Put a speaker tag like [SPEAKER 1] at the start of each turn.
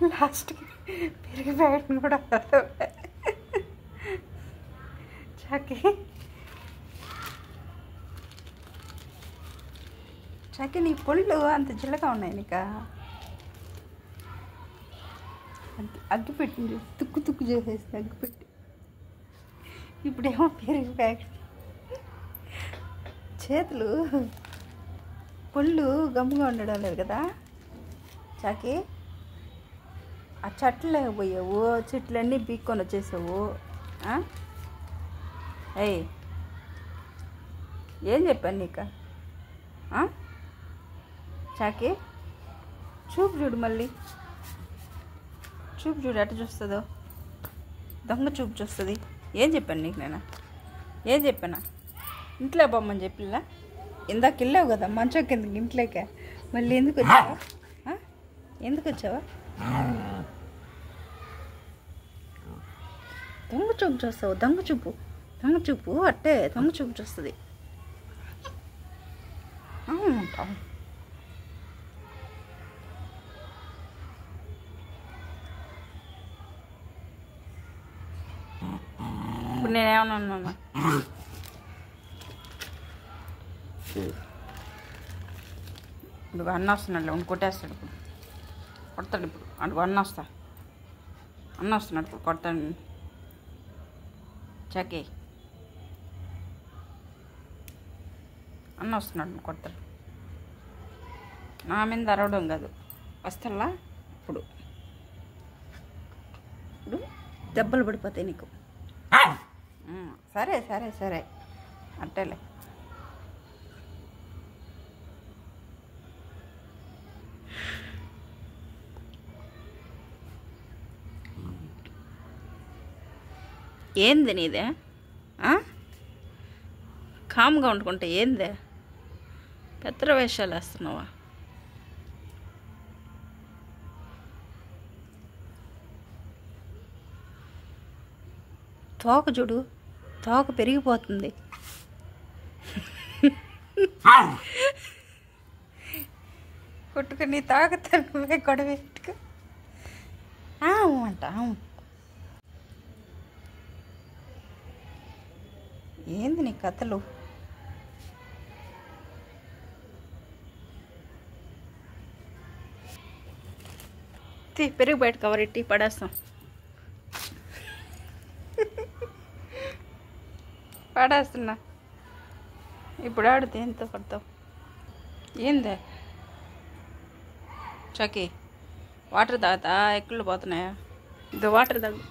[SPEAKER 1] లాస్ట్కి పెరిగి ప్యాకెట్ని కూడా చాకి చాకి నీ పళ్ళు అంత జిల్లగా ఉన్నాయి నీక అగ్గి పెట్టింది తుక్కు తుక్కు చేసేసి అగ్గి పెట్టి ఇప్పుడేమో పెరిగి ప్యాకెట్ చేతులు పళ్ళు గమ్ముగా ఉండడం లేదు కదా చాకి ఆ చెట్లు పోయావు చెట్లన్నీ పీక్కొని వచ్చేసావు అయ్యి ఏం చెప్పాను నీకు చాకి చూపు చూడు మళ్ళీ చూపు చూడు ఎట్ట చూస్తుందో దొంగ చూపు చూస్తుంది ఏం చెప్పాను నీకు నేను ఏం చెప్పానా ఇంట్లో బొమ్మని చెప్పిలా ఇందాక వెళ్ళావు కదా మంచం కిందకి ఇంట్లోక మళ్ళీ ఎందుకు వచ్చావా ఎందుకు వచ్చావా దొంగ చూపు చూస్తావు దొంగ చూపు అట్టే దొంగ చూపు చూస్తుంది ఇప్పుడు నేనేమన్నా ఇప్పుడు అన్న వస్తున్నాడు ఉండి కొట్టేస్తాడు ఇప్పుడు కొడతాడు ఇప్పుడు అడుగు అన్న వస్తున్నాడు ఇప్పుడు కొడతాడు చాకి అన్న వస్తున్నాడు కొడతాడు నా మీద అరవడం కాదు వస్తల్లా ఇప్పుడు దెబ్బలు పడిపోతాయి నీకు సరే సరే సరే అట్టేలే ఏంది నీదే కామ్గా వండుకుంటే ఏందే పెద్ద వేషాలు వేస్తున్నావా తోక చూడు తోక పెరిగిపోతుంది కొట్టుకుని తాగుతా నువ్వే గొడవ పెట్టుకు అంట ఏంది నీ కథలు పెరుగు బయట కవర్ ఇట్టి పడేస్తాం పడేస్తున్నా ఇప్పుడు ఆడితే ఎంతో పడతావు ఏందే చాకి వాటర్ తాగుతా ఎక్కుళ్ళు పోతున్నాయా ఇది వాటర్ తాగు